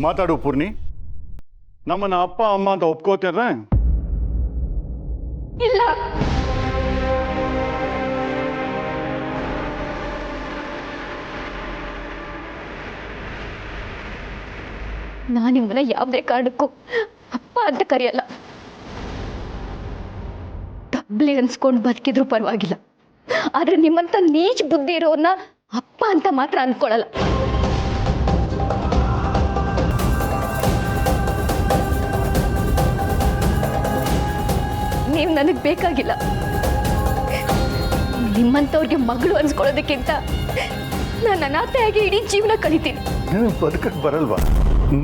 ಮಾತಾಡು ಪೂರ್ಣಿ. ನಮ್ಮನ್ನ ಅಪ್ಪ ಅಮ್ಮ ಅಂತ ಒಪ್ಕೋತಾರ? ಇಲ್ಲ. ನಾನು ನಿಮ್ಮನ್ನ ಯಾವುದೇ ಕಾರಣಕ್ಕೂ ಅಪ್ಪ ಅಂತ ಕರೆಯಲ್ಲ. ಡಬ್ಲಿ ಅನ್ಸ್ಕೊಂಡು ಬದುಕಿದ್ರು ಪರವಾಗಿಲ್ಲ, ಆದ್ರೆ ನಿಮ್ಮಂತ ನೀಚ್ ಬುದ್ಧಿ ಇರೋನ್ನ ಅಪ್ಪ ಅಂತ ಮಾತ್ರ ಅನ್ಕೊಳ್ಳಲ್ಲ. ನೀವು ನನಗೆ ಬೇಕಾಗಿಲ್ಲ. ನಿಮ್ಮಂಥವ್ರಿಗೆ ಮಗಳು ಅನ್ಸ್ಕೊಳ್ಳೋದಕ್ಕಿಂತ ನಾನು ಅನಾಥೆಯಾಗಿ ಇಡೀ ಜೀವನ ಕಲಿತೀನಿ. ನೀನು ಬದುಕಕ್ಕೆ ಬರಲ್ವಾ?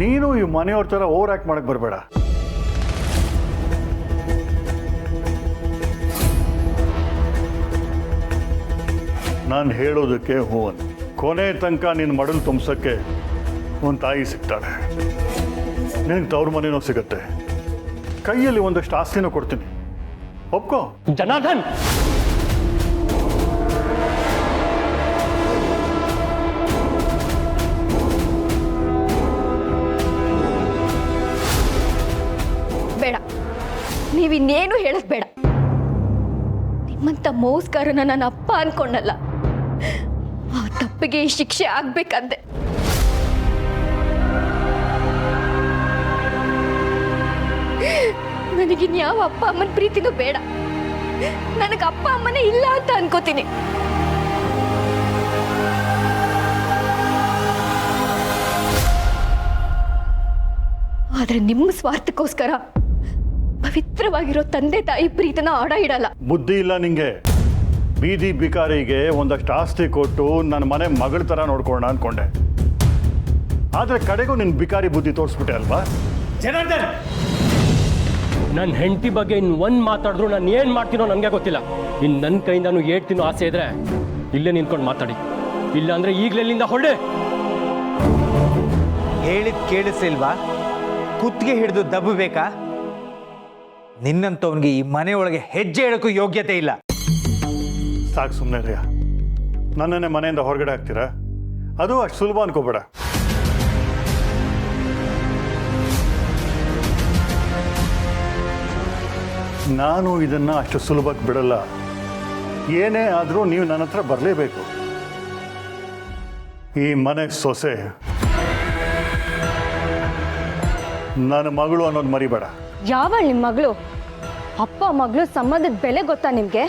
ನೀನು ಈ ಮನೆಯವ್ರ ಥರ ಓವರ್ ಆಕ್ಟ್ ಮಾಡಕ್ಕೆ ಬರಬೇಡ. ನಾನು ಹೇಳೋದಕ್ಕೆ ಹೂವನ್ ಕೊನೆ ತನಕ ನಿನ್ನ ಮಡಲು ತುಂಬಿಸೋಕ್ಕೆ ಒಂದು ತಾಯಿ ಸಿಗ್ತಾಳೆ. ನಿನಗೆ ತವ್ರ ಮನೆಯೂ ಸಿಗತ್ತೆ, ಕೈಯಲ್ಲಿ ಒಂದಷ್ಟು ಆಸ್ತಿನೂ ಕೊಡ್ತೀನಿ. ಒಪ್ಕೋ. ಜನಾರ್ದನ್, ಬೇಡ, ನೀವಿನ್ನೇನು ಹೇಳೋದು ಬೇಡ. ನಿಮ್ಮಂಥ ಮೋಸ್ಗಾರನ ನಾನು ಅಪ್ಪ ಅನ್ಕೊಂಡಲ್ಲ, ಆ ತಪ್ಪಿಗೆ ಈ ಶಿಕ್ಷೆ ಆಗ್ಬೇಕಂದೆ. ನನಗಿನ್ಯಾವ ಅಪ್ಪ ಅಮ್ಮನ ಪ್ರೀತಿನೂ ಬೇಡ. ನನಗೆ ಅಪ್ಪ ಅಮ್ಮನೇ ಇಲ್ಲ ಅಂತ ಅನ್ಕೋತೀನಿ. ಆದ್ರೆ ನಿಮ್ಮ ಸ್ವಾರ್ಥಕ್ಕೋಸ್ಕರ ಪವಿತ್ರವಾಗಿರೋ ತಂದೆ ತಾಯಿ ಪ್ರೀತಿನ ಆಡ ಇಡಲ್ಲ. ಬುದ್ಧಿ ಇಲ್ಲ ನಿಂಗೆ. ಬೀದಿ ಬಿಕಾರಿಗೆ ಒಂದಷ್ಟು ಆಸ್ತಿ ಕೊಟ್ಟು ನನ್ನ ಮನೆ ಮಗಳ ಥರ ನೋಡ್ಕೊಳ್ಳೋಣ ಅನ್ಕೊಂಡೆ, ಆದ್ರೆ ಕಡೆಗೂ ನಿನ್ನ ಬಿಕಾರಿ ಬುದ್ಧಿ ತೋರಿಸ್ಬಿಟ್ಟೆ ಅಲ್ವಾ? ಜನಾರ್ದನ್, ನನ್ನ ಹೆಂಡತಿ ಬಗ್ಗೆ ಇನ್ನು ಒಂದು ಮಾತಾಡಿದ್ರು ನಾನು ಏನು ಮಾಡ್ತೀನೋ ನನಗೆ ಗೊತ್ತಿಲ್ಲ. ಇನ್ನು ನನ್ನ ಕೈಯಿಂದನೂ ಏಡ್ತೀನೋ ಆಸೆ ಇದ್ರೆ ಇಲ್ಲೇ ನಿಂತ್ಕೊಂಡು ಮಾತಾಡಿ, ಇಲ್ಲ ಅಂದ್ರೆ ಈಗಲೆಲ್ಲಿಂದ ಹೊರಡೆ. ಹೇಳಿದ್ ಕೇಳಿಸಿಲ್ವಾ? ಕುತ್ತಿಗೆ ಹಿಡಿದು ದಬ್ಬಬೇಕಾ? ನಿನ್ನಂತವನಿಗೆ ಈ ಮನೆಯೊಳಗೆ ಹೆಜ್ಜೆ ಇಡಕ್ಕೂ ಯೋಗ್ಯತೆ ಇಲ್ಲ. ಸಾಕು ಸುಮ್ಮನೆ ರೀ. ನನ್ನನ್ನೇ ಮನೆಯಿಂದ ಹೊರಗಡೆ ಹಾಕ್ತೀರಾ? ಅದು ಅಷ್ಟು ಸುಲಭ ಅನ್ಕೋಬೇಡ. ನಾನು ಇದನ್ನ ಅಷ್ಟು ಸುಲಭಕ್ಕೆ ಬಿಡಲ್ಲ. ಏನೇ ಆದರೂ ನೀವು ನನ್ನ ಹತ್ರ ಬರಲೇಬೇಕು. ಈ ಮನೆ ಸೊಸೆ ನನ್ನ ಮಗಳು ಅನ್ನೋದು ಮರಿಬೇಡ. ಯಾವಳು ನಿಮ್ಮ ಮಗಳು? ಅಪ್ಪ ಮಗಳು ಸಂಬಂಧದ ಬೆಲೆ ಗೊತ್ತಾ ನಿಮ್ಗೆ?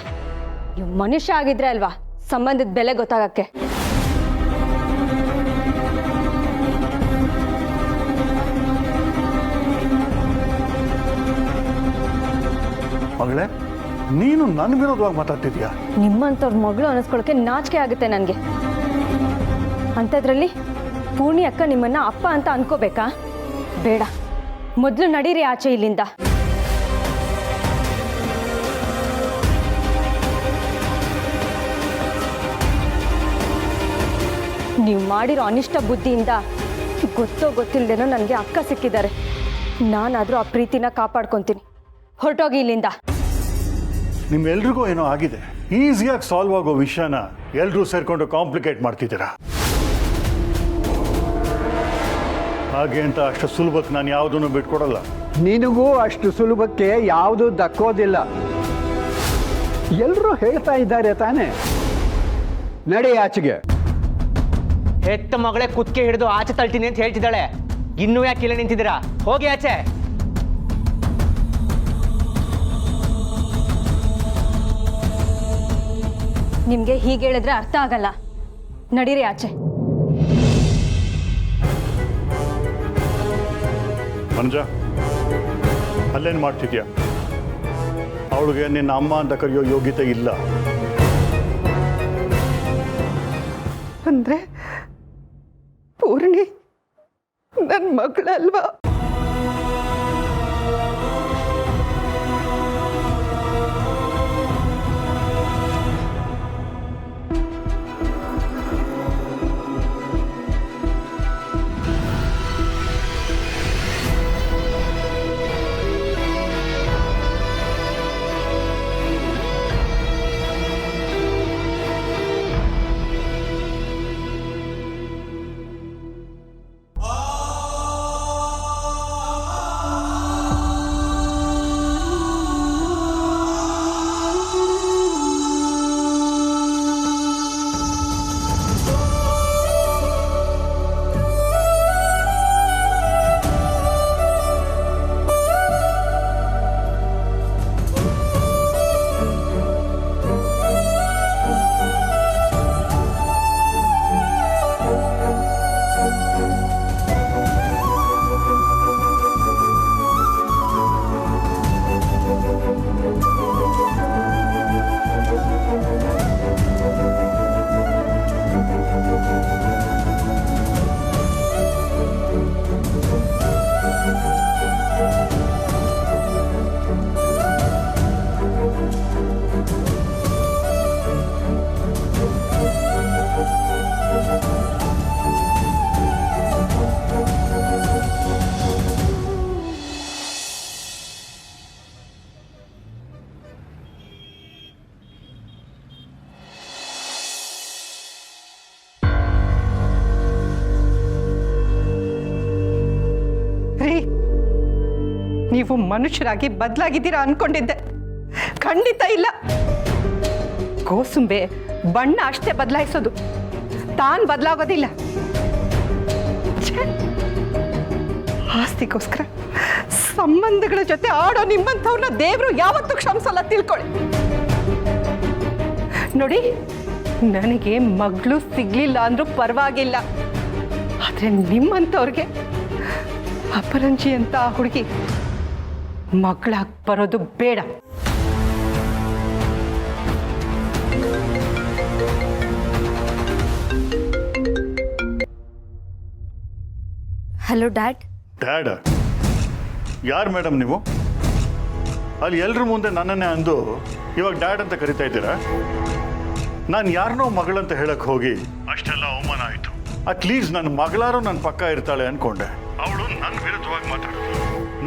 ನೀವು ಮನುಷ್ಯ ಆಗಿದ್ರೆ ಅಲ್ವಾ ಸಂಬಂಧದ ಬೆಲೆ ಗೊತ್ತಾಗಕ್ಕೆ. ಮಗಳೇ, ನೀನು ನನ್ನ ವಿರೋಧವಾಗಿ ಮಾತಾಡ್ತಿದ್ಯಾ? ನಿಮ್ಮಂಥವ್ರ ಮಗಳು ಅನ್ನಿಸ್ಕೊಳಕ್ಕೆ ನಾಚಿಕೆ ಆಗುತ್ತೆ ನನಗೆ. ಅಂಥದ್ರಲ್ಲಿ ಪೂರ್ಣಿ ಅಕ್ಕ ನಿಮ್ಮನ್ನ ಅಪ್ಪ ಅಂತ ಅನ್ಕೋಬೇಕಾ? ಬೇಡ, ಮೊದಲು ನಡೀರಿ ಆಚೆ ಇಲ್ಲಿಂದ. ನೀವು ಮಾಡಿರೋ ಅನಿಷ್ಟ ಬುದ್ಧಿಯಿಂದ ಗೊತ್ತೋ ಗೊತ್ತಿಲ್ಲದೇನೋ ನನಗೆ ಅಕ್ಕ ಸಿಕ್ಕಿದ್ದಾರೆ. ನಾನಾದರೂ ಆ ಪ್ರೀತಿನ ಕಾಪಾಡ್ಕೊತೀನಿ. ಹೊರಟೋಗಿ ಇಲ್ಲಿಂದ. ನಿಮ್ಮೆಲ್ರಿಗೂ ಏನೋ ಆಗಿದೆ. ಈಸಿಯಾಗಿ ಸಾಲ್ವ್ ಆಗೋ ವಿಷಯನ ಎಲ್ಲರೂ ಸೇರ್ಕೊಂಡು ಕಾಂಪ್ಲಿಕೇಟ್ ಮಾಡ್ತಿದ್ದೀರಾ. ಹಾಗೆ ಅಂತ ಅಷ್ಟು ಸುಲಭಕ್ಕೆ ನಾನು ಯಾವುದನ್ನು ಬಿಟ್ಕೊಡಲ್ಲ. ನಿನಗೂ ಅಷ್ಟು ಸುಲಭಕ್ಕೆ ಯಾವುದು ದಕ್ಕೋದಿಲ್ಲ. ಎಲ್ಲರೂ ಹೇಳ್ತಾ ಇದ್ದಾರೆ ತಾನೇ, ನಡಿ ಆಚೆಗೆ. ಹೆತ್ತ ಮಗಳೇ ಕುತ್ತಿಗೆ ಹಿಡಿದು ಆಚೆ ತಳ್ತೀನಿ ಅಂತ ಹೇಳ್ತಿದ್ದಾಳೆ. ಇನ್ನೂ ಯಾಕೆ ಇಲ್ಲ ನಿಂತಿದ್ದೀರಾ? ಹೋಗಿ ಆಚೆ. ನಿಮಗೆ ಹೀಗೆ ಹೇಳಿದ್ರೆ ಅರ್ಥ ಆಗಲ್ಲ. ನಡೀರಿ ಆಚೆ. ಮನುಜ, ಅಲ್ಲೇನು ಮಾಡ್ತಿದ್ಯಾ? ಅವಳಿಗೆ ನಿನ್ನ ಅಮ್ಮ ಅಂತ ಕರೆಯೋ ಯೋಗ್ಯತೆ ಇಲ್ಲ. ಅಂದ್ರೆ ಪೂರ್ಣಿ ನನ್ನ ಮಗಳಲ್ವಾ? ನೀವು ಮನುಷ್ಯರಾಗಿ ಬದಲಾಗಿದ್ದೀರಾ ಅನ್ಕೊಂಡಿದ್ದೆ. ಖಂಡಿತ ಇಲ್ಲ. ಕೋಸುಂಬೆ ಬಣ್ಣ ಅಷ್ಟೇ ಬದಲಾಯಿಸೋದು, ತಾನು ಬದಲಾಗೋದಿಲ್ಲ. ಆಸ್ತಿಗೋಸ್ಕರ ಸಂಬಂಧಗಳ ಜೊತೆ ಆಡೋ ನಿಮ್ಮಂಥವ್ರನ್ನ ದೇವರು ಯಾವತ್ತೂ ಕ್ಷಮಿಸಲ್ಲ, ತಿಳ್ಕೊಳ್ಳಿ. ನೋಡಿ, ನನಗೆ ಮಗಳು ಸಿಗ್ಲಿಲ್ಲ ಅಂದ್ರೂ ಪರವಾಗಿಲ್ಲ, ಆದ್ರೆ ನಿಮ್ಮಂಥವ್ರಿಗೆ ಅಪರಂಜಿ ಅಂತ ಆ ಹುಡುಗಿ ಮಗಳಾಗಿ ಬರೋದು ಬೇಡ. Hello dad. ಡ್ಯಾಡ್? ಯಾರು ಮೇಡಮ್ ನೀವು? ಅಲ್ಲಿ ಎಲ್ರ ಮುಂದೆ ನನ್ನನ್ನೇ ಅಂದು ಇವಾಗ ಡ್ಯಾಡ್ ಅಂತ ಕರಿತಾ ಇದ್ದೀರಾ? ನಾನು ಯಾರನ್ನೋ ಮಗಳಂತ ಹೇಳಕ್ ಹೋಗಿ ಅಷ್ಟೆಲ್ಲ ಅವಮಾನ ಆಯಿತು. ಅಟ್ಲೀಸ್ಟ್ ನನ್ನ ಮಗಳಾರು ನನ್ನ ಪಕ್ಕ ಇರ್ತಾಳೆ ಅನ್ಕೊಂಡೆ. ಅವಳು ನನ್ನ ವಿರುದ್ಧವಾಗಿ ಮಾತಾಡೋದು.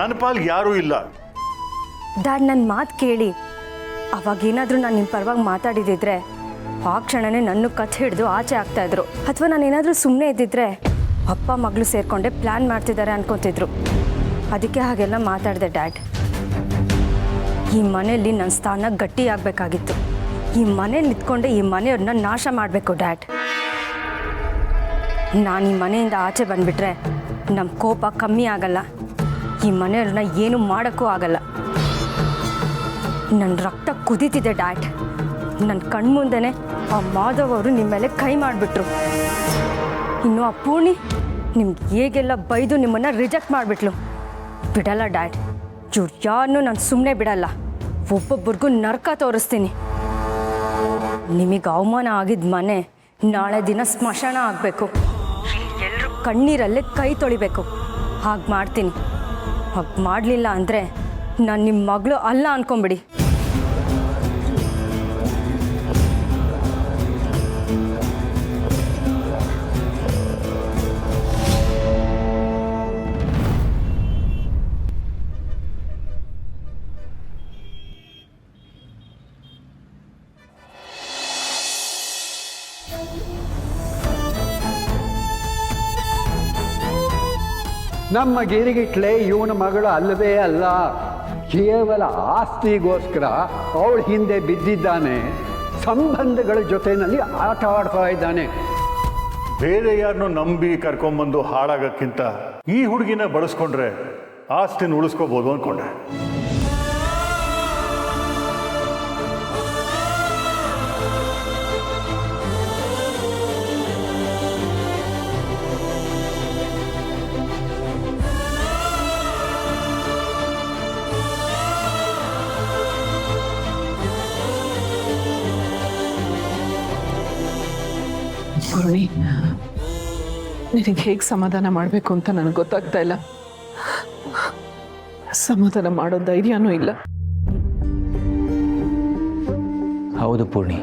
ನನ್ನ ಪಾಲ್ಗೆ ಯಾರೂ ಇಲ್ಲ. ಡ್ಯಾಡ್, ನನ್ನ ಮಾತು ಕೇಳಿ. ಅವಾಗೇನಾದರೂ ನಾನು ನಿಮ್ಮ ಪರವಾಗಿ ಮಾತಾಡಿದಿದ್ರೆ ಆ ಕ್ಷಣನೇ ನನ್ನ ಕಥೆ ಹಿಡಿದು ಆಚೆ ಆಗ್ತಾಯಿದ್ರು. ಅಥವಾ ನಾನೇನಾದರೂ ಸುಮ್ಮನೆ ಇದ್ದಿದ್ರೆ ಅಪ್ಪ ಮಗಳು ಸೇರಿಕೊಂಡೆ ಪ್ಲ್ಯಾನ್ ಮಾಡ್ತಿದ್ದಾರೆ ಅನ್ಕೊತಿದ್ರು. ಅದಕ್ಕೆ ಹಾಗೆಲ್ಲ ಮಾತಾಡಿದೆ ಡ್ಯಾಡ್. ಈ ಮನೆಯಲ್ಲಿ ನನ್ನ ಸ್ಥಾನ ಗಟ್ಟಿಯಾಗಬೇಕಾಗಿತ್ತು. ಈ ಮನೇಲಿ ನಿಂತ್ಕೊಂಡೆ ಈ ಮನೆಯವ್ರನ್ನ ನಾಶ ಮಾಡಬೇಕು ಡ್ಯಾಡ್. ನಾನು ಈ ಮನೆಯಿಂದ ಆಚೆ ಬಂದುಬಿಟ್ರೆ ನಮ್ಮ ಕೋಪ ಕಮ್ಮಿ ಆಗಲ್ಲ. ಈ ಮನೆಯವ್ರನ್ನ ಏನೂ ಮಾಡೋಕ್ಕೂ ಆಗಲ್ಲ. ನನ್ನ ರಕ್ತ ಕುದೀತಿದೆ ಡ್ಯಾಡ್. ನನ್ನ ಕಣ್ಮುಂದೆನೇ ಆ ಮಾಧವ್ ಅವರು ನಿಮ್ಮ ಮೇಲೆ ಕೈ ಮಾಡಿಬಿಟ್ರು. ಇನ್ನು ಆ ಪೂರ್ಣಿ ನಿಮ್ಗೆ ಹೇಗೆಲ್ಲ ಬೈದು ನಿಮ್ಮನ್ನು ರಿಜೆಕ್ಟ್ ಮಾಡಿಬಿಟ್ಲು. ಬಿಡಲ್ಲ ಡ್ಯಾಡ್, ಇವ್ರು ಯಾರನ್ನೂ ನಾನು ಸುಮ್ಮನೆ ಬಿಡಲ್ಲ. ಒಬ್ಬೊಬ್ಬರಿಗೂ ನರಕ ತೋರಿಸ್ತೀನಿ. ನಿಮಗೆ ಅವಮಾನ ಆಗಿದ್ದ ಮನೆ ನಾಳೆ ದಿನ ಸ್ಮಶಾನ ಆಗಬೇಕು. ಎಲ್ಲರೂ ಕಣ್ಣೀರಲ್ಲೇ ಕೈ ತೊಳಿಬೇಕು. ಹಾಗೆ ಮಾಡ್ತೀನಿ. ಹಾಗೆ ಮಾಡಲಿಲ್ಲ ಅಂದರೆ ನಾನು ನಿಮ್ಮ ಮಗಳು ಅಲ್ಲ ಅಂದ್ಕೊಂಬಿಡಿ. ನಮ್ಮ ಗಿರಿಗಿಟ್ಲೆ ಇವನ ಮಗಳು ಅಲ್ಲವೇ ಅಲ್ಲ. ಕೇವಲ ಆಸ್ತಿಗೋಸ್ಕರ ಅವಳ ಹಿಂದೆ ಬಿದ್ದಿದ್ದಾನೆ. ಸಂಬಂಧಗಳ ಜೊತೆಯಲ್ಲಿ ಆಟ ಆಡ್ತಾ ಇದ್ದಾನೆ. ಬೇರೆ ಯಾರನ್ನೂ ನಂಬಿ ಕರ್ಕೊಂಬಂದು ಹಾಳಾಗಕ್ಕಿಂತ ಈ ಹುಡುಗಿನ ಬಳಸ್ಕೊಂಡ್ರೆ ಆಸ್ತಿನ ಉಳಿಸ್ಕೋಬೋದು ಅಂದ್ಕೊಂಡೆ. ಪೂರ್ಣಿ, ನಿನಗೆ ಹೇಗೆ ಸಮಾಧಾನ ಮಾಡಬೇಕು ಅಂತ ನನಗೆ ಗೊತ್ತಾಗ್ತಾ ಇಲ್ಲ. ಸಮಾಧಾನ ಮಾಡೋ ಧೈರ್ಯನೂ ಇಲ್ಲ. ಹೌದು ಪೂರ್ಣಿ,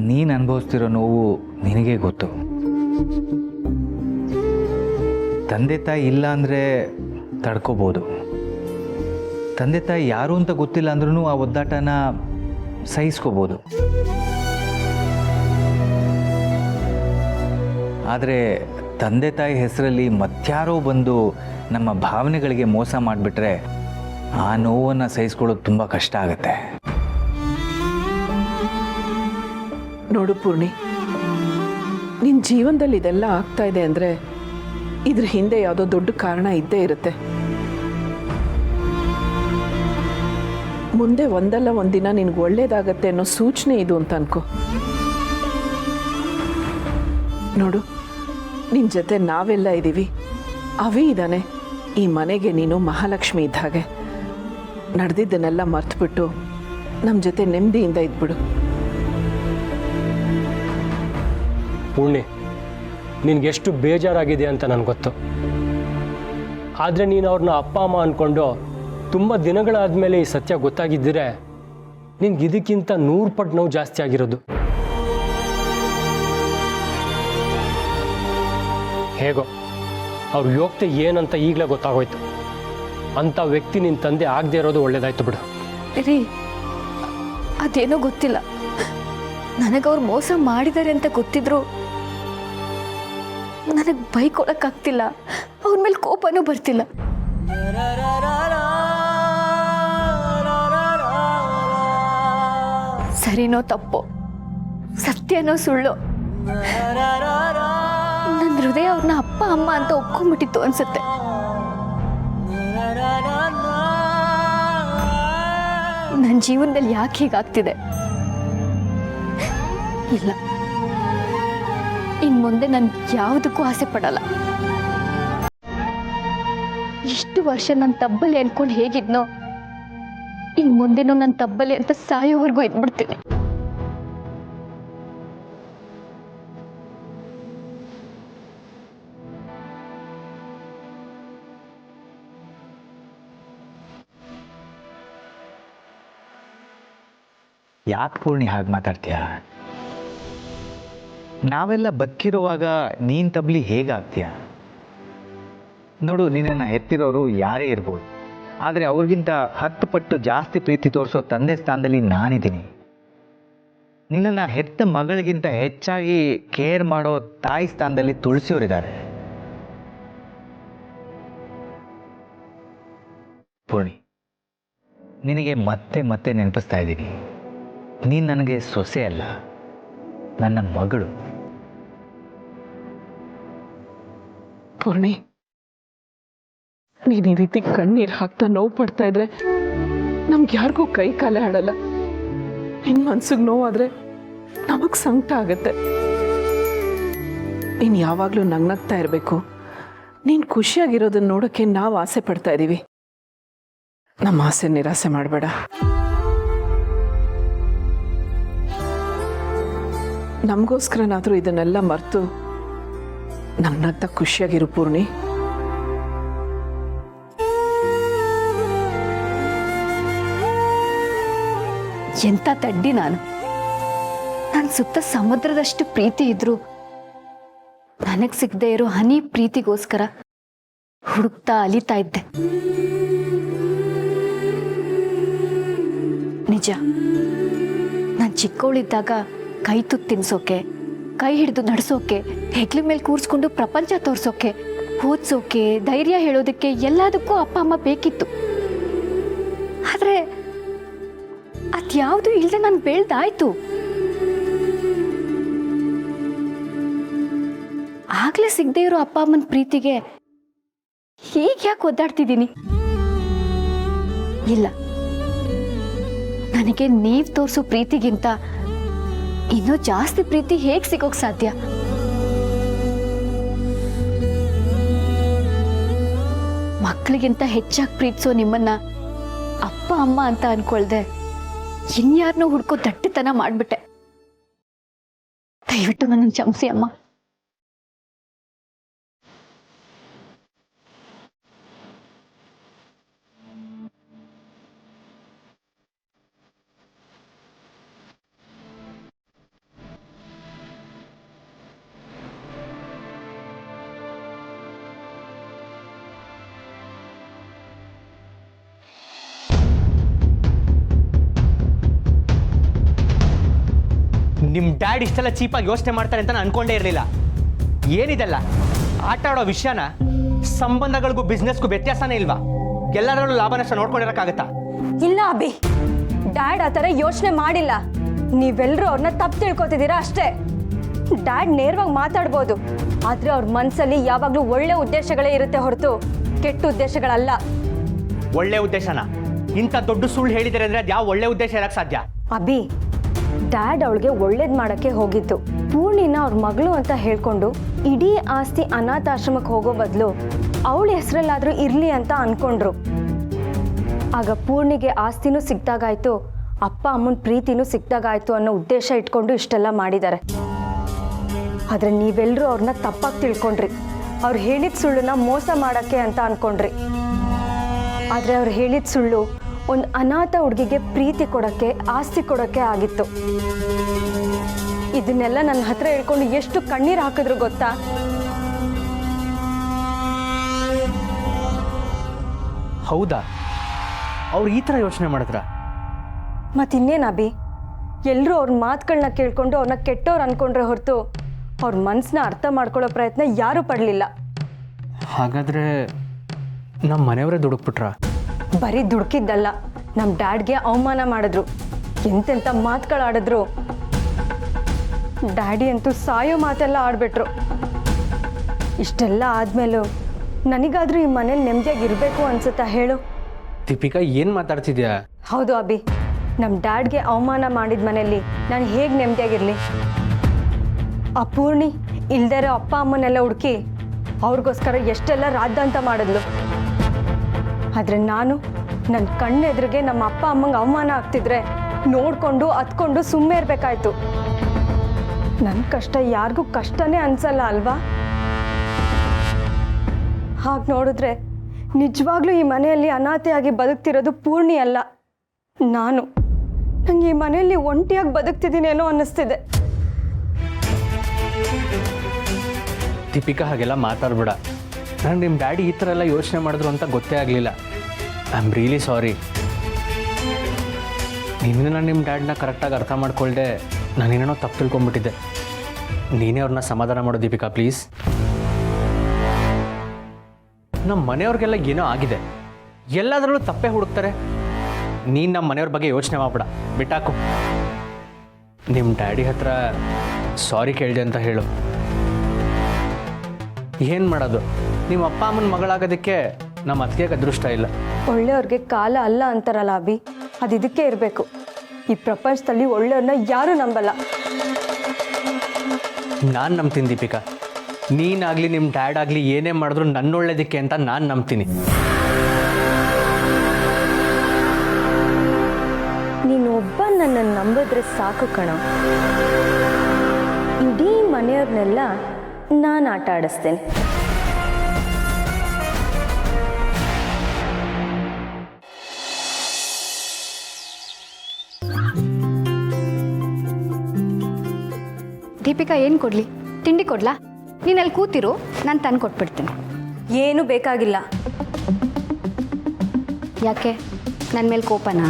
ನೀನು ಅನುಭವಿಸ್ತಿರೋ ನೋವು ನಿನಗೆ ಗೊತ್ತು. ತಂದೆ ತಾಯಿ ಇಲ್ಲ ಅಂದರೆ ತಡ್ಕೋಬೋದು. ತಂದೆ ತಾಯಿ ಯಾರು ಅಂತ ಗೊತ್ತಿಲ್ಲ ಅಂದ್ರೂ ಆ ಒದ್ದಾಟನ ಸಹಿಸ್ಕೋಬೋದು. ಆದರೆ ತಂದೆ ತಾಯಿ ಹೆಸರಲ್ಲಿ ಮತ್ಯಾರೋ ಬಂದು ನಮ್ಮ ಭಾವನೆಗಳಿಗೆ ಮೋಸ ಮಾಡಿಬಿಟ್ರೆ ಆ ನೋವನ್ನು ಸಹಿಸ್ಕೊಳ್ಳೋದು ತುಂಬ ಕಷ್ಟ ಆಗುತ್ತೆ. ನೋಡು ಪೂರ್ಣಿ, ನಿನ್ನ ಜೀವನದಲ್ಲಿ ಇದೆಲ್ಲ ಆಗ್ತಾ ಇದೆ ಅಂದರೆ ಇದ್ರ ಹಿಂದೆ ಯಾವುದೋ ದೊಡ್ಡ ಕಾರಣ ಇದ್ದೇ ಇರುತ್ತೆ. ಮುಂದೆ ಒಂದಲ್ಲ ಒಂದಿನ ನಿನಗೆ ಒಳ್ಳೇದಾಗತ್ತೆ ಅನ್ನೋ ಸೂಚನೆ ಇದು ಅಂತ ಅನ್ಕೋ. ನೋಡು, ನಿನ್ನ ಜೊತೆ ನಾವೆಲ್ಲ ಇದ್ದೀವಿ. ಅವೇ ಇದ್ದಾನೆ. ಈ ಮನೆಗೆ ನೀನು ಮಹಾಲಕ್ಷ್ಮಿ ಇದ್ದ ಹಾಗೆ. ನಡೆದಿದ್ದನ್ನೆಲ್ಲ ಮರ್ತುಬಿಟ್ಟು ನಮ್ಮ ಜೊತೆ ನೆಮ್ಮದಿಯಿಂದ ಇದ್ಬಿಡು. ಪೂರ್ಣಿ, ನಿನಗೆಷ್ಟು ಬೇಜಾರಾಗಿದೆ ಅಂತ ನನಗೆ ಗೊತ್ತು. ಆದರೆ ನೀನು ಅವ್ರನ್ನ ಅಪ್ಪ ಅಮ್ಮ ಅಂದ್ಕೊಂಡು ತುಂಬ ದಿನಗಳಾದಮೇಲೆ ಈ ಸತ್ಯ ಗೊತ್ತಾಗಿದ್ದರೆ ನಿನ್ಗೆ ಇದಕ್ಕಿಂತ 100 ಪಟ್ಟು ನೋವು ಜಾಸ್ತಿ ಆಗಿರೋದು. ಹೇಗೋ ಅವ್ರ ಯೋಗ್ಯತೆ ಏನಂತ ಈಗಲೇ ಗೊತ್ತಾಗೋಯ್ತು. ಅಂಥ ವ್ಯಕ್ತಿ ನಿನ್ನ ತಂದೆ ಆಗದೆ ಇರೋದು ಒಳ್ಳೇದಾಯ್ತು ಬಿಡು. ರೀ, ಅದೇನೋ ಗೊತ್ತಿಲ್ಲ, ನನಗವ್ರು ಮೋಸ ಮಾಡಿದ್ದಾರೆ ಅಂತ ಗೊತ್ತಿದ್ರು ನನಗೆ ಬೈಕೊಳಕ್ಕಾಗ್ತಿಲ್ಲ. ಅವ್ರ ಮೇಲೆ ಕೋಪನೂ ಬರ್ತಿಲ್ಲ. ಸರಿನೋ ತಪ್ಪೋ, ಸತ್ಯನೋ ಸುಳ್ಳು, ನನ್ನ ಹೃದಯ ಅವ್ರನ್ನ ಅಪ್ಪ ಅಮ್ಮ ಅಂತ ಒಪ್ಕೊಂಡ್ಬಿಟ್ಟಿತ್ತು ಅನ್ಸುತ್ತೆ. ನನ್ನ ಜೀವನದಲ್ಲಿ ಯಾಕೆ ಹೀಗಾಗ್ತಿದೆ? ಇಲ್ಲ, ಇನ್ ಮುಂದೆ ನಾನು ಯಾವುದಕ್ಕೂ ಆಸೆ ಪಡಲ್ಲ. ಇಷ್ಟು ವರ್ಷ ನನ್ನ ತಬ್ಬಲಿ ಅನ್ಕೊಂಡು ಹೇಗಿದ್ನೋ, ಇನ್ ಮುಂದೆನೂ ನನ್ನ ತಬ್ಬಲಿ ಅಂತ ಸಾಯೋವರೆಗೂ ಇದ್ಬಿಡ್ತೀನಿ. ಯಾಕೆ ಪೂರ್ಣಿ ಹಾಗೆ ಮಾತಾಡ್ತೀಯ? ನಾವೆಲ್ಲ ಬದುಕಿರುವಾಗ ನೀನು ತಬ್ಲಿ ಹೇಗಾಗ್ತೀಯ? ನೋಡು, ನಿನ್ನನ್ನು ಹೆತ್ತಿರೋರು ಯಾರೇ ಇರ್ಬೋದು, ಆದರೆ ಅವ್ರಿಗಿಂತ 10 ಪಟ್ಟು ಜಾಸ್ತಿ ಪ್ರೀತಿ ತೋರಿಸೋ ತಂದೆ ಸ್ಥಾನದಲ್ಲಿ ನಾನಿದ್ದೀನಿ. ನಿನ್ನನ್ನು ಹೆತ್ತ ಮಗಳಿಗಿಂತ ಹೆಚ್ಚಾಗಿ ಕೇರ್ ಮಾಡೋ ತಾಯಿ ಸ್ಥಾನದಲ್ಲಿ ತುಳಸಿಯವರಿದ್ದಾರೆ. ಪೂರ್ಣಿ, ನಿನಗೆ ಮತ್ತೆ ಮತ್ತೆ ನೆನಪಿಸ್ತಾ ಇದ್ದೀನಿ, ನೀನು ನನಗೆ ಸೊಸೆ ಅಲ್ಲ, ನನ್ನ ಮಗಳು. ಪೂರ್ಣಿ, ನೀನು ಈ ರೀತಿ ಕಣ್ಣೀರು ಹಾಕ್ತಾ ನೋವು ಪಡ್ತಾ ಇದ್ರೆ ನಮ್ಗೆ ಯಾರಿಗೂ ಕೈ ಕಾಲೇ ಆಡಲ್ಲ. ನಿನ್ನ ಮನ್ಸಿಗೆ ನೋವಾದ್ರೆ ನಮಗೆ ಸಂಕಟ ಆಗತ್ತೆ. ನೀನು ಯಾವಾಗಲೂ ನಗ್ನಗ್ತಾ ಇರಬೇಕು. ನೀನು ಖುಷಿಯಾಗಿರೋದನ್ನ ನೋಡೋಕ್ಕೆ ನಾವು ಆಸೆ ಪಡ್ತಾ ಇದ್ದೀವಿ. ನಮ್ಮ ಆಸೆ ನಿರಾಸೆ ಮಾಡಬೇಡ. ನಮಗೋಸ್ಕರನಾದರೂ ಇದನ್ನೆಲ್ಲ ಮರೆತು ನಗ್ನಗ್ತಾ ಖುಷಿಯಾಗಿರು ಪೂರ್ಣಿ. ಎಂಥ ತಡ್ಡಿ ನಾನು. ನನ್ನ ಸುತ್ತ ಸಮುದ್ರದಷ್ಟು ಪ್ರೀತಿ ಇದ್ರು ನನಗೆ ಸಿಗದೆ ಇರೋ ಹನಿ ಪ್ರೀತಿಗೋಸ್ಕರ ಹುಡುಕ್ತಾ ಅಲಿತಾ ಇದ್ದೆ. ನಿಜ, ನಾನು ಚಿಕ್ಕವಳಿದ್ದಾಗ ಕೈ ತುತ್ತು ತಿನ್ಸೋಕೆ, ಕೈ ಹಿಡಿದು ನಡೆಸೋಕೆ, ಹೆಗ್ಲ ಮೇಲೆ ಕೂರಿಸ್ಕೊಂಡು ಪ್ರಪಂಚ ತೋರ್ಸೋಕೆ, ಓದ್ಸೋಕೆ, ಧೈರ್ಯ ಹೇಳೋದಕ್ಕೆ ಎಲ್ಲದಕ್ಕೂ ಅಪ್ಪ ಅಮ್ಮ ಬೇಕಿತ್ತು. ಆದರೆ ಅದ್ಯಾವುದು ಇಲ್ಲದೆ ನಾನು ಬೆಳ್ದಾಯ್ತು. ಆಗ್ಲೇ ಸಿಗದೆ ಇರೋ ಅಪ್ಪ ಅಮ್ಮನ ಪ್ರೀತಿಗೆ ಹೀಗೆ ಯಾಕೆ ಒದ್ದಾಡ್ತಿದ್ದೀನಿ? ಇಲ್ಲ, ನನಗೆ ನೀವ್ ತೋರಿಸೋ ಪ್ರೀತಿಗಿಂತ ಇನ್ನೂ ಜಾಸ್ತಿ ಪ್ರೀತಿ ಹೇಗೆ ಸಿಗೋಕ್ ಸಾಧ್ಯ? ಮಕ್ಕಳಿಗಿಂತ ಹೆಚ್ಚಾಗಿ ಪ್ರೀತಿಸೋ ನಿಮ್ಮನ್ನ ಅಪ್ಪ ಅಮ್ಮ ಅಂತ ಅನ್ಕೊಳ್ದೆ ಇನ್ಯಾರನ್ನೋ ಹುಡ್ಕೋ ದಟ್ಟತನ ಮಾಡ್ಬಿಟ್ಟೆ. ದಯವಿಟ್ಟು ನನ್ನ ಕ್ಷಮಿಸಿ ಅಮ್ಮ. ನಿಮ್ಮ ಡ್ಯಾಡ್ ಇಷ್ಟೆಲ್ಲ ಚೀಪಾಗಿ ಯೋಚನೆ ಮಾಡ್ತಾರೆ ಅಂತ ನಾನು ಅನ್ಕೊಂಡೇ ಇರಲಿಲ್ಲ. ಏನಿದೆಲ್ಲ ಆಟ ಆಡೋ ವಿಷಯನ ಸಂಬಂಧಗಳಿಗೂ ಬಿಸ್ನೆಸ್ಗೂ ವ್ಯತ್ಯಾಸನೇ ಇಲ್ವಾ? ಎಲ್ಲರಲ್ಲೂ ಲಾಭ ನಷ್ಟ ನೋಡ್ಕೊಂಡಿರಕ್ಕಾಗತ್ತಾ? ಇಲ್ಲ ಅಭಿ, ಡ್ಯಾಡ್ ಆ ಥರ ಯೋಚನೆ ಮಾಡಿಲ್ಲ. ನೀವೆಲ್ಲರೂ ಅವ್ರನ್ನ ತಪ್ಪು ತಿಳ್ಕೊತಿದ್ದೀರಾ ಅಷ್ಟೇ. ಡ್ಯಾಡ್ ನೇರವಾಗಿ ಮಾತಾಡ್ಬೋದು, ಆದರೆ ಅವ್ರ ಮನಸ್ಸಲ್ಲಿ ಯಾವಾಗಲೂ ಒಳ್ಳೆ ಉದ್ದೇಶಗಳೇ ಇರುತ್ತೆ ಹೊರತು ಕೆಟ್ಟ ಉದ್ದೇಶಗಳಲ್ಲ. ಒಳ್ಳೆ ಉದ್ದೇಶನ? ಇಂಥ ದೊಡ್ಡ ಸುಳ್ಳು ಹೇಳಿದರೆ ಅಂದ್ರೆ ಅದು ಯಾವ ಒಳ್ಳೆ ಉದ್ದೇಶ ಇರಕ್ಕೆ ಸಾಧ್ಯ? ಅಭಿ, ಡ್ಯಾಡ್ ಅವಳಿಗೆ ಒಳ್ಳೇದು ಮಾಡೋಕ್ಕೆ ಹೋಗಿತ್ತು. ಪೂರ್ಣಿನ ಅವ್ರ ಮಗಳು ಅಂತ ಹೇಳ್ಕೊಂಡು ಇಡೀ ಆಸ್ತಿ ಅನಾಥಾಶ್ರಮಕ್ಕೆ ಹೋಗೋ ಬದಲು ಅವಳ ಹೆಸರಲ್ಲಾದರೂ ಇರಲಿ ಅಂತ ಅನ್ಕೊಂಡ್ರು. ಆಗ ಪೂರ್ಣಿಗೆ ಆಸ್ತಿನೂ ಸಿಕ್ದಾಗಾಯ್ತು, ಅಪ್ಪ ಅಮ್ಮನ ಪ್ರೀತಿನೂ ಸಿಕ್ದಾಗಾಯ್ತು ಅನ್ನೋ ಉದ್ದೇಶ ಇಟ್ಕೊಂಡು ಇಷ್ಟೆಲ್ಲ ಮಾಡಿದ್ದಾರೆ. ಆದರೆ ನೀವೆಲ್ಲರೂ ಅವ್ರನ್ನ ತಪ್ಪಾಗಿ ತಿಳ್ಕೊಂಡ್ರಿ. ಅವ್ರು ಹೇಳಿದ ಸುಳ್ಳನ್ನ ಮೋಸ ಮಾಡೋಕ್ಕೆ ಅಂತ ಅನ್ಕೊಂಡ್ರಿ. ಆದರೆ ಅವ್ರು ಹೇಳಿದ ಸುಳ್ಳು ಒಂದು ಅನಾಥ ಹುಡುಗಿಗೆ ಪ್ರೀತಿ ಕೊಡೋಕ್ಕೆ, ಆಸ್ತಿ ಕೊಡೋಕ್ಕೆ ಆಗಿತ್ತು. ಇದನ್ನೆಲ್ಲ ನನ್ನ ಹತ್ರ ಹೇಳ್ಕೊಂಡು ಎಷ್ಟು ಕಣ್ಣೀರು ಹಾಕಿದ್ರು ಗೊತ್ತಾ? ಹೌದಾ? ಅವ್ರು ಈ ಥರ ಯೋಚನೆ ಮಾಡಿದ್ರ? ಮತ್ತಿನ್ನೇನು ಅಭಿ, ಎಲ್ಲರೂ ಅವ್ರ ಮಾತುಗಳನ್ನ ಕೇಳ್ಕೊಂಡು ಅವ್ರನ್ನ ಕೆಟ್ಟವ್ರು ಅನ್ಕೊಂಡ್ರೆ ಹೊರತು ಅವ್ರ ಮನಸ್ಸನ್ನ ಅರ್ಥ ಮಾಡ್ಕೊಳ್ಳೋ ಪ್ರಯತ್ನ ಯಾರೂ ಪಡಲಿಲ್ಲ. ಹಾಗಾದರೆ ನಮ್ಮ ಮನೆಯವರೇ ದುಡುಕ್ಬಿಟ್ರಾ? ಬರೀ ದುಡುಕಿದ್ದಲ್ಲ, ನಮ್ಮ ಡ್ಯಾಡ್ಗೆ ಅವಮಾನ ಮಾಡಿದ್ರು. ಎಂತೆಂಥ ಮಾತುಗಳಾಡಿದ್ರು. ಡ್ಯಾಡಿ ಅಂತೂ ಸಾಯೋ ಮಾತೆಲ್ಲ ಆಡ್ಬಿಟ್ರು. ಇಷ್ಟೆಲ್ಲ ಆದಮೇಲೂ ನನಗಾದ್ರೂ ಈ ಮನೇಲಿ ನೆಮ್ಮದಿಯಾಗಿ ಇರಬೇಕು ಅನ್ಸುತ್ತಾ ಹೇಳು? ದೀಪಿಕಾ ಏನು ಮಾತಾಡ್ತಿದ್ಯಾ? ಹೌದು ಅಭಿ, ನಮ್ಮ ಡ್ಯಾಡ್ಗೆ ಅವಮಾನ ಮಾಡಿದ ಮನೆಯಲ್ಲಿ ನಾನು ಹೇಗೆ ನೆಮ್ಮದಿಯಾಗಿರಲಿ? ಆ ಪೂರ್ಣಿ ಇಲ್ದೇ ಇರೋ ಅಪ್ಪ ಅಮ್ಮನೆಲ್ಲ ಹುಡುಕಿ ಅವ್ರಿಗೋಸ್ಕರ ಎಷ್ಟೆಲ್ಲ ರಾದ್ದಾಂತ ಮಾಡಿದ್ಲು. ಆದರೆ ನಾನು ನನ್ನ ಕಣ್ಣೆದುರಿಗೆ ನಮ್ಮ ಅಪ್ಪ ಅಮ್ಮಂಗೆ ಅವಮಾನ ಆಗ್ತಿದ್ರೆ ನೋಡಿಕೊಂಡು ಹತ್ಕೊಂಡು ಸುಮ್ಮನೆ ಇರಬೇಕಾಯ್ತು. ನನ್ನ ಕಷ್ಟ ಯಾರಿಗೂ ಕಷ್ಟನೇ ಅನ್ಸಲ್ಲ ಅಲ್ವಾ? ಹಾಗೆ ನೋಡಿದ್ರೆ ನಿಜವಾಗ್ಲೂ ಈ ಮನೆಯಲ್ಲಿ ಅನಾಥೆಯಾಗಿ ಬದುಕ್ತಿರೋದು ಪೂರ್ಣಿ ಅಲ್ಲ, ನಾನು. ನಂಗೆ ಈ ಮನೆಯಲ್ಲಿ ಒಂಟಿಯಾಗಿ ಬದುಕ್ತಿದ್ದೀನೇನೋ ಅನ್ನಿಸ್ತಿದೆ. ದೀಪಿಕಾ ಹಾಗೆಲ್ಲ ಮಾತಾಡ್ಬೇಡ. ನಾನು ನಿಮ್ಮ ಡ್ಯಾಡಿ ಈ ಥರ ಎಲ್ಲ ಯೋಚನೆ ಮಾಡಿದ್ರು ಅಂತ ಗೊತ್ತೇ ಆಗಲಿಲ್ಲ. I am really sorry. ನಿನ್ನೆ ನಾನು ನಿಮ್ಮ ಡ್ಯಾಡ್ನ ಕರೆಕ್ಟಾಗಿ ಅರ್ಥ ಮಾಡ್ಕೊಳ್ದೆ ನಾನೇನೋ ತಪ್ಪು ತಿಳ್ಕೊಂಬಿಟ್ಟಿದ್ದೆ. ನೀನೇ ಅವ್ರನ್ನ ಸಮಾಧಾನ ಮಾಡೋ ದೀಪಿಕಾ, ಪ್ಲೀಸ್. ನಮ್ಮ ಮನೆಯವ್ರಿಗೆಲ್ಲ ಏನೋ ಆಗಿದೆ, ಎಲ್ಲದರಲ್ಲೂ ತಪ್ಪೇ ಹುಡುಕ್ತಾರೆ. ನೀನು ನಮ್ಮ ಮನೆಯವ್ರ ಬಗ್ಗೆ ಯೋಚನೆ ಮಾಡಬೇಡ, ಬಿಟ್ಟಾಕು. ನಿಮ್ಮ ಡ್ಯಾಡಿ ಹತ್ರ ಸಾರಿ ಕೇಳಿದೆ ಅಂತ ಹೇಳು. ಏನು ಮಾಡೋದು, ನಿಮ್ಮ ಅಪ್ಪ ಅಮ್ಮನ ಮಗಳಾಗೋದಕ್ಕೆ ನಮ್ಮ ಅತ್ತಿಗೆಗೆ ಅದೃಷ್ಟ ಇಲ್ಲ. ಒಳ್ಳೆಯವ್ರಿಗೆ ಕಾಲ ಅಲ್ಲ ಅಂತಾರಲ್ಲ ಅಭಿ, ಅದು ಇದಕ್ಕೆ ಇರಬೇಕು. ಈ ಪ್ರಪಂಚದಲ್ಲಿ ಒಳ್ಳೆಯವ್ರನ್ನ ಯಾರೂ ನಂಬಲ್ಲ. ನಾನು ನಂಬ್ತೀನಿ ದೀಪಿಕಾ. ನೀನಾಗಲಿ ನಿಮ್ಮ ಡ್ಯಾಡ್ ಆಗಲಿ ಏನೇ ಮಾಡಿದ್ರು ನನ್ನೊಳ್ಳೇದಕ್ಕೆ ಅಂತ ನಾನು ನಂಬ್ತೀನಿ. ನೀನು ಒಬ್ಬ ನನ್ನನ್ನು ನಂಬಿದ್ರೆ ಸಾಕು ಕಣ. ಇಡೀ ಮನೆಯವ್ರನ್ನೆಲ್ಲ ನಾನು ಆಟ ಆಡಿಸ್ತೇನೆ. ದೀಪಿಕಾ ಏನು ಕೊಡಲಿ? ತಿಂಡಿ ಕೊಡ್ಲಾ? ನೀನು ಅಲ್ಲಿ ಕೂತಿರು, ನಾನು ತಂದು ಕೊಟ್ಬಿಡ್ತೀನಿ. ಏನು ಬೇಕಾಗಿಲ್ಲ. ಯಾಕೆ? ನನ್ನ ಮೇಲೆ ಕೋಪನಾ?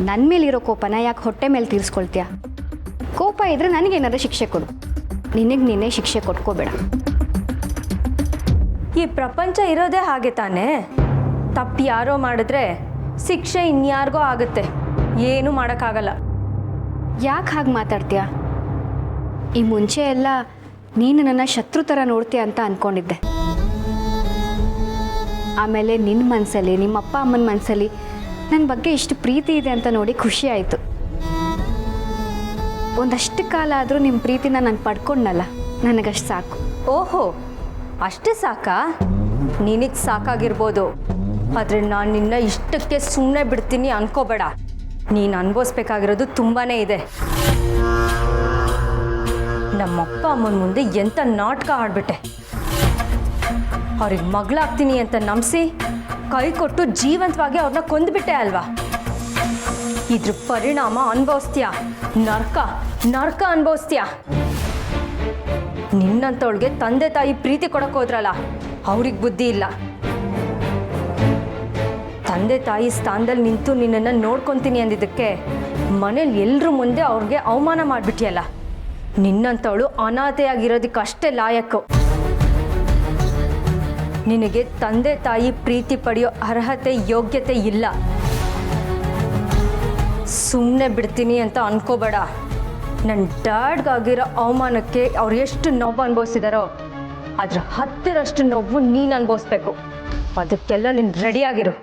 ನನ್ನ ಮೇಲಿರೋ ಕೋಪನ ಯಾಕೆ ಹೊಟ್ಟೆ ಮೇಲೆ ತೀರಿಸ್ಕೊಳ್ತೀಯ? ಕೋಪ ಇದ್ದರೆ ನನಗೇನಾದ್ರೂ ಶಿಕ್ಷೆ ಕೊಡು, ನಿನಗೆ ನೀನೇ ಶಿಕ್ಷೆ ಕೊಟ್ಕೋಬೇಡ. ಈ ಪ್ರಪಂಚ ಇರೋದೇ ಹಾಗೆ ತಾನೇ. ತಪ್ಪು ಯಾರೋ ಮಾಡಿದ್ರೆ ಶಿಕ್ಷೆ ಇನ್ಯಾರಿಗೋ ಆಗುತ್ತೆ, ಏನೂ ಮಾಡೋಕ್ಕಾಗಲ್ಲ. ಯಾಕೆ ಹಾಗೆ ಮಾತಾಡ್ತೀಯ? ಈ ಮುಂಚೆ ಎಲ್ಲ ನೀನು ನನ್ನ ಶತ್ರು ಥರ ನೋಡ್ತೀಯ ಅಂತ ಅಂದ್ಕೊಂಡಿದ್ದೆ. ಆಮೇಲೆ ನಿನ್ನ ಮನಸ್ಸಲ್ಲಿ, ನಿಮ್ಮ ಅಪ್ಪ ಅಮ್ಮನ ಮನಸ್ಸಲ್ಲಿ ನನ್ನ ಬಗ್ಗೆ ಇಷ್ಟು ಪ್ರೀತಿ ಇದೆ ಅಂತ ನೋಡಿ ಖುಷಿ ಆಯಿತು. ಒಂದಷ್ಟು ಕಾಲ ಆದರೂ ನಿಮ್ಮ ಪ್ರೀತಿನ ನಾನು ಪಡ್ಕೊಂಡಲ್ಲ, ನನಗಷ್ಟು ಸಾಕು. ಓಹೋ, ಅಷ್ಟೇ ಸಾಕಾ? ನಿನಗೆ ಸಾಕಾಗಿರ್ಬೋದು, ಆದರೆ ನಾನು ನಿನ್ನ ಇಷ್ಟಕ್ಕೆ ಸುಮ್ಮನೆ ಬಿಡ್ತೀನಿ ಅನ್ಕೋಬೇಡ. ನೀನು ಅನುಭವಿಸ್ಬೇಕಾಗಿರೋದು ತುಂಬಾ ಇದೆ. ನಮ್ಮಪ್ಪ ಅಮ್ಮನ ಮುಂದೆ ಎಂಥ ನಾಟಕ ಆಡ್ಬಿಟ್ಟೆ. ಅವ್ರಿಗೆ ಮಗಳಾಗ್ತೀನಿ ಅಂತ ನಂಬಿಸಿ ಕೈ ಕೊಟ್ಟು ಜೀವಂತವಾಗಿ ಅವ್ರನ್ನ ಕೊಂದುಬಿಟ್ಟೆ ಅಲ್ವಾ? ಇದ್ರ ಪರಿಣಾಮ ಅನುಭವಿಸ್ತೀಯ. ನರ್ಕ ನರ್ಕ ಅನುಭವಿಸ್ತೀಯ. ನಿನ್ನಂಥವಳಿಗೆ ತಂದೆ ತಾಯಿ ಪ್ರೀತಿ ಕೊಡಕ್ಕೆ ಹೋದ್ರಲ್ಲ, ಅವ್ರಿಗೆ ಬುದ್ಧಿ ಇಲ್ಲ. ತಂದೆ ತಾಯಿ ಸ್ಥಾನದಲ್ಲಿ ನಿಂತು ನಿನ್ನನ್ನು ನೋಡ್ಕೊತೀನಿ ಅಂದಿದ್ದಕ್ಕೆ ಮನೇಲಿ ಎಲ್ಲರ ಮುಂದೆ ಅವ್ರಿಗೆ ಅವಮಾನ ಮಾಡಿಬಿಟ್ಟಿಯಲ್ಲ. ನಿನ್ನಂಥವಳು ಅನಾಥೆಯಾಗಿರೋದಕ್ಕಷ್ಟೇ ಲಾಯಕ್ಕು. ನಿನಗೆ ತಂದೆ ತಾಯಿ ಪ್ರೀತಿ ಪಡೆಯೋ ಅರ್ಹತೆ ಯೋಗ್ಯತೆ ಇಲ್ಲ. ಸುಮ್ಮನೆ ಬಿಡ್ತೀನಿ ಅಂತ ಅನ್ಕೋಬೇಡ. ನನ್ನ ಡ್ಯಾಡ್ಗಾಗಿರೋ ಅವಮಾನಕ್ಕೆ ಅವ್ರು ಎಷ್ಟು ನೋವು ಅನುಭವಿಸಿದಾರೋ ಅದ್ರ 10ರಷ್ಟು ನೋವು ನೀನು ಅನುಭವಿಸ್ಬೇಕು. ಅದಕ್ಕೆಲ್ಲ ನೀನು ರೆಡಿಯಾಗಿರು.